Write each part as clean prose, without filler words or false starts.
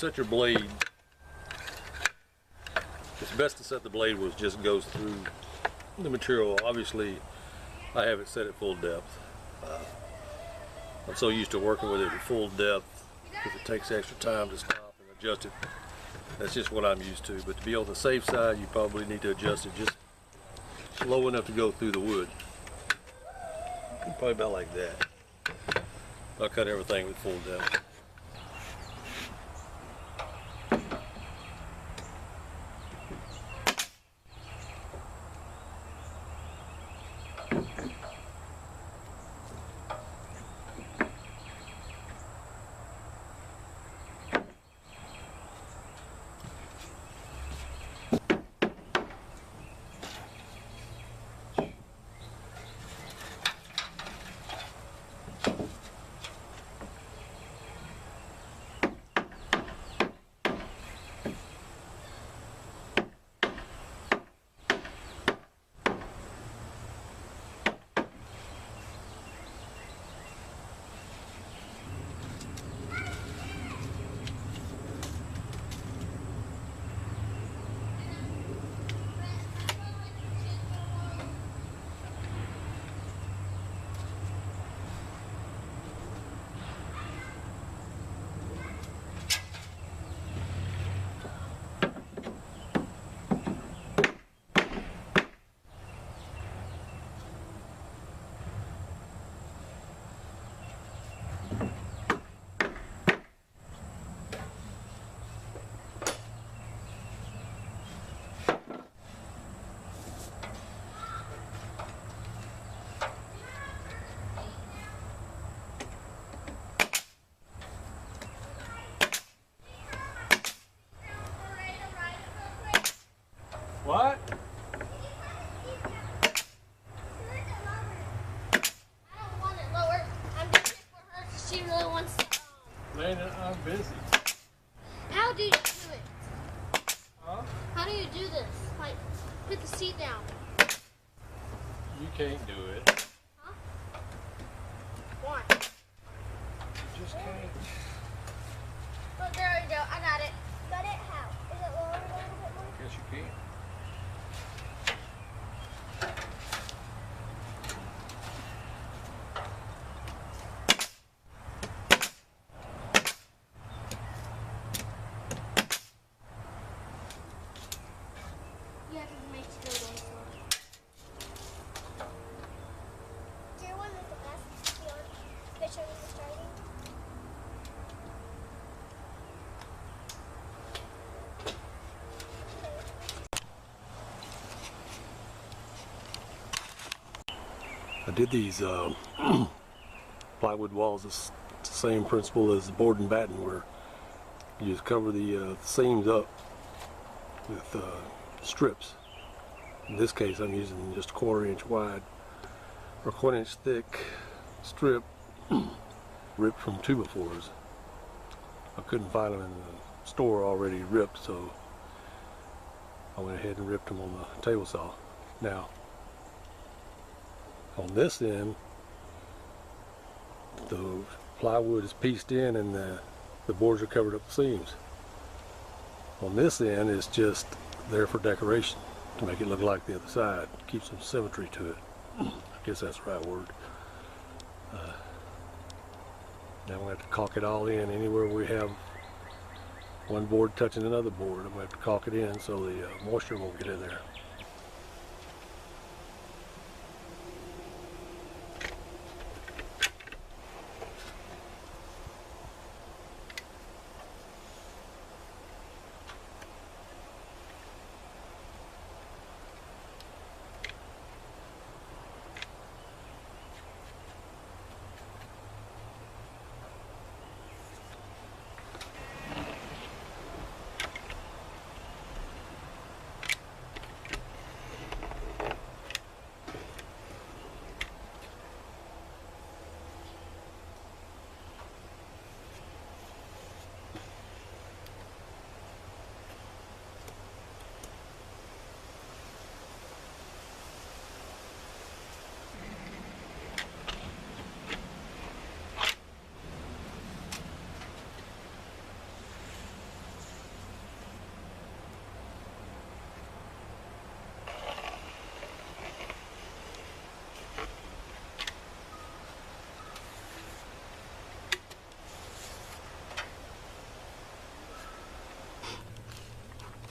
set your blade, it's best to set the blade where it just goes through the material. Obviously, I have it set at full depth. I'm so used to working with it at full depth because it takes extra time to stop and adjust it. That's just what I'm used to. But to be on the safe side, you probably need to adjust it just low enough to go through the wood. Probably about like that. I'll cut everything with full depth. What? I don't want it lower. I'm doing it for her because she really wants to. Lena, I'm busy. How do you do it? Huh? How do you do this? Like, put the seat down. You can't do it. Huh? Why? You just can't. Oh, there we go. I got it. Got it? How? Is it lower a little bit more? Guess you can't. You have to make it go really slow. Do you want to make the best picture when you're starting? I did these plywood walls. It's the same principle as the board and batten, where you just cover the seams up with strips. In this case, I'm using just a 1/4 inch wide or 1/4 inch thick strip ripped from 2x4s. I couldn't find them in the store already ripped, so I went ahead and ripped them on the table saw. Now, on this end, the plywood is pieced in and the boards are covered up with seams. On this end, it's just there for decoration to make it look like the other side. Keep some symmetry to it. I guess that's the right word. Now we have to caulk it all in. Anywhere we have one board touching another board, I'm going to have to caulk it in so the moisture won't get in there.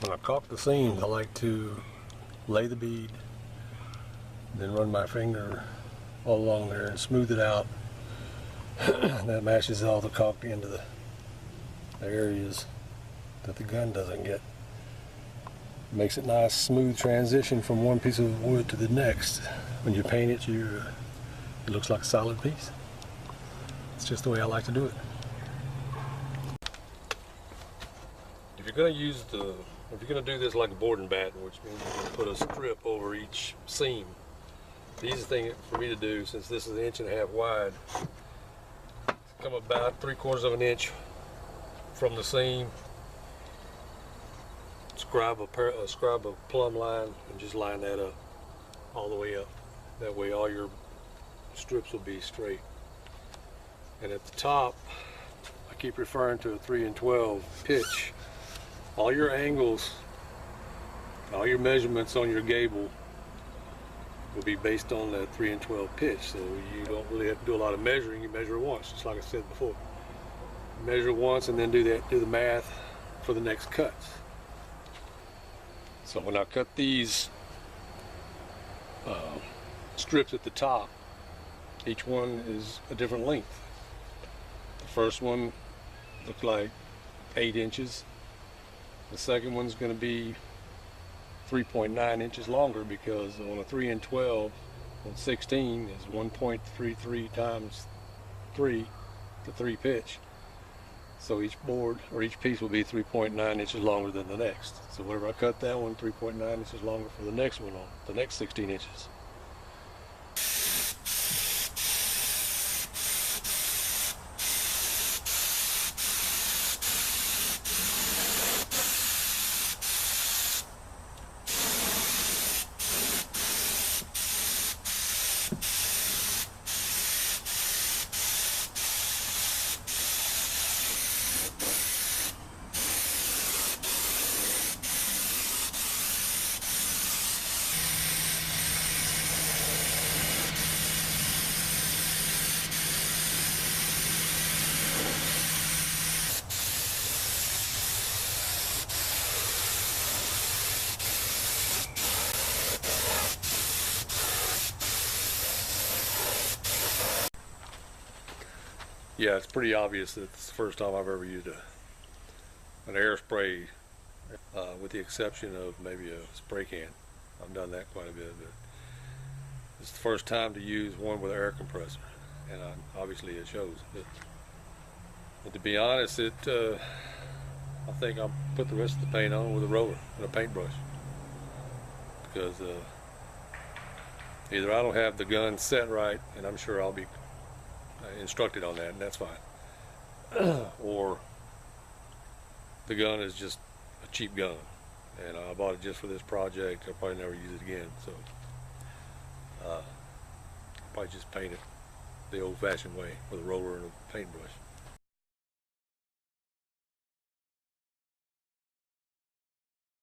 When I caulk the seams, I like to lay the bead, then run my finger all along there and smooth it out. That matches all the caulk into the areas that the gun doesn't get. Makes it nice, smooth transition from one piece of wood to the next. When you paint it, it looks like a solid piece. It's just the way I like to do it. If you're gonna do this like a board and batten, which means you're gonna put a strip over each seam. The easiest thing for me to do, since this is 1.5 inches wide, is come about 3/4 of an inch from the seam, scribe a plumb line, and just line that up all the way up. That way all your strips will be straight. And at the top, I keep referring to a 3/12 pitch. All your angles, all your measurements on your gable will be based on that 3/12 pitch. So you don't really have to do a lot of measuring. You measure once, just like I said before. Measure once and then do the math for the next cuts. So when I cut these strips at the top, each one is a different length. The first one looks like 8 inches. The second one's going to be 3.9 inches longer, because on a 3/12 on 16 is 1.33 times 3 to 3 pitch. So each board or each piece will be 3.9 inches longer than the next. So whenever I cut that one, 3.9 inches longer for the next one on the next 16 inches. Yeah, it's pretty obvious that it's the first time I've ever used an air spray, with the exception of maybe a spray can. I've done that quite a bit, but it's the first time to use one with an air compressor, and obviously it shows. And to be honest, I think I'll put the rest of the paint on with a roller and a paintbrush, because either I don't have the gun set right, and I'm sure I'll be instructed on that, and that's fine, or the gun is just a cheap gun and I bought it just for this project. I'll probably never use it again, so I'll probably just paint it the old-fashioned way with a roller and a paintbrush.